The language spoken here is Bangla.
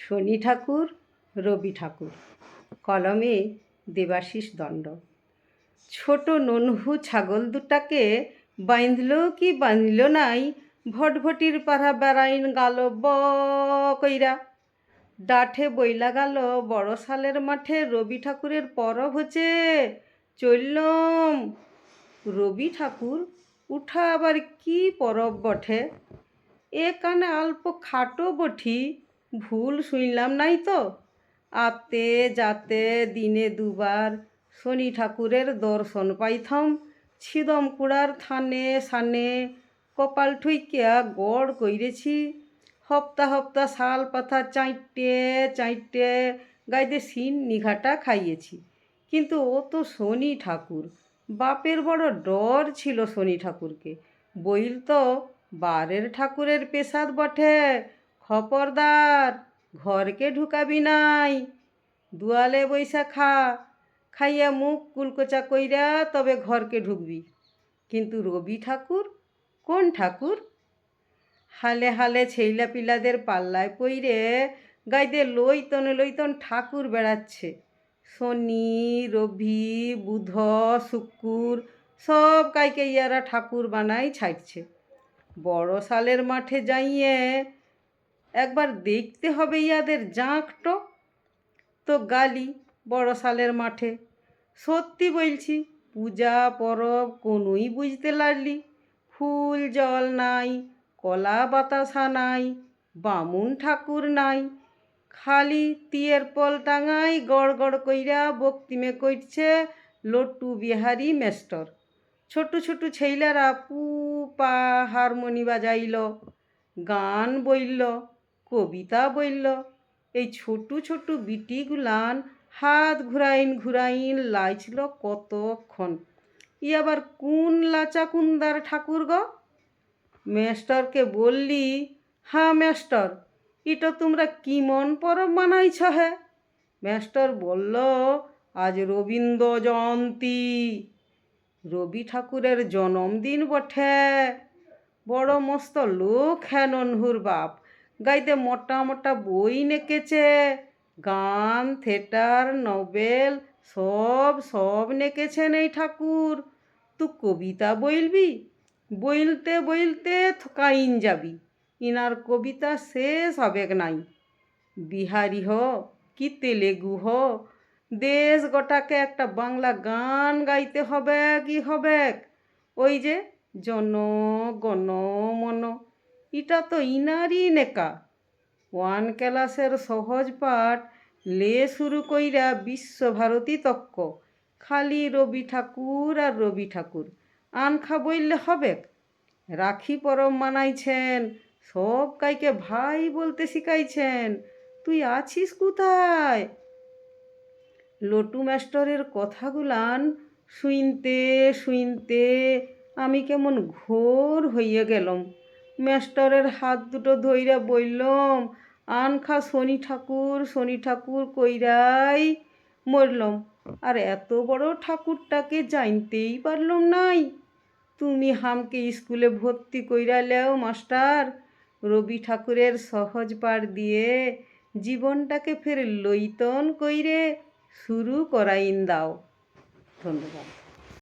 শনি ঠাকুর, রবি ঠাকুর। কলমে দেবাশিস দণ্ড। ছোট ননহু ছাগল দুটাকে বাঁধল কি বাঁধল নাই, ভটভটির পাড়া বেড়াইন গাল ব কইরা। ডাঠে বইলা গেল বড় সালের মাঠে, রবি ঠাকুরের পরব হচ্ছে, চললম। রবি ঠাকুর উঠা আবার কি পরব বটে, এ কানে অল্প খাটো বঠি, ভুল শুনলাম নাই তো? আতে যাতে দিনে দুবার শনি ঠাকুরের দর্শন পাইথম। ছিদম কুড়ার থানে সানে কপাল ঠুইকিয়া গড় কইরেছি। হপ্তা হপ্তা শাল পাতা চাইটে চাইটে গাইতে সিন নিঘাটা খাইয়েছি। কিন্তু ও তো শনি ঠাকুর, বাপের বড় ডর ছিল শনি ঠাকুরকে। বইল তো বারের ঠাকুরের পেশাদ বটে, খবরদার ঘরকে ঢুকাবি নাই, দুয়ালে বৈশা খা, খাইয়া মুখ কুলকোচা কইরা তবে ঘরকে ঢুকবি। কিন্তু রবি ঠাকুর কোন ঠাকুর? হালে হালে ছেইলা পিলাদের পাল্লায় পইরে গাইতে লইতন লইতন ঠাকুর বেড়াচ্ছে। শনি, রবি, বুধ, শুক্র সব কাইকে ইয়ারা ঠাকুর বানাই ছাড়ছে। বড় সালের মাঠে যাইয়ে একবার দেখতে হবে ইয়াদের জাঁকটো। তো গালি বড় সালের মাঠে। সত্যি বলছি, পূজা পরব কোনোই বুঝতে লাগলি। ফুল জল নাই, কলা বাতাসা নাই, বামুন ঠাকুর নাই, খালি তিয়ার পল টাঙাই গড় গড় কইরা বক্তিমে কইছে লট্টু বিহারি মেস্টর। ছোট ছোট ছেইলারা পু পা হারমোনি বাজাইল, গান বইল, কবিতা বইল। এই ছোট ছোট বিটিগুলান হাত ঘুরাইন ঘুরাইন লাইছিল কতক্ষণ। ই আবার কোন লাচা কুন্দার ঠাকুর গো? মেস্টরকে বললি, হ্যাঁ মেস্টর, ইটো তোমরা কি মন পরব মানাইছ হে? মেস্টর বলল, আজ রবীন্দ্র জয়ন্তী, রবি ঠাকুরের জন্মদিন বটে। বড় মস্ত লোক হ্যাঁ ননহুর বাপ, গাইতে মোটা মোটা বই নেকেছে, গান থিয়েটার নভেল সব সব নেকেছেন এই ঠাকুর। তুই কবিতা বইলবি? বইলতে বইলতে থকাইন যাবি, ইনার কবিতা শেষ হবেক নাই। বিহারি হ কি তেলেগু হ, দেশ গোটাকে একটা বাংলা গান গাইতে হবে কি হবেক। ওই যে জন গণ মন, এটা তো ইনারই নেকা। ওয়ান ক্লাসের সহজ পাঠ লে শুরু কইরা বিশ্বভারতী তক্ক, খালি রবি ঠাকুর আর রবি ঠাকুর। আনখা বললে হবেক? রাখি পরব মানাইছেন, সব কাইকে ভাই বলতে শিখাইছেন, তুই আছিস কোথায়? লটু মাস্টরের কথাগুলান শুনতে শুনতে আমি কেমন ঘোর হইয়া গেলাম। মাস্টরের হাত দুটো ধইরা বললাম, আনখা শনি ঠাকুর কইরাই মরলাম, আর এত বড় ঠাকুরটাকে জানতেই পারলাম নাই। তুমি হামকে স্কুলে ভর্তি কইরা লেও মাস্টার, রবি ঠাকুরের সহজ পাঠ দিয়ে জীবনটাকে ফের লইতন কইরে শুরু করাইন দাও। ধন্যবাদ।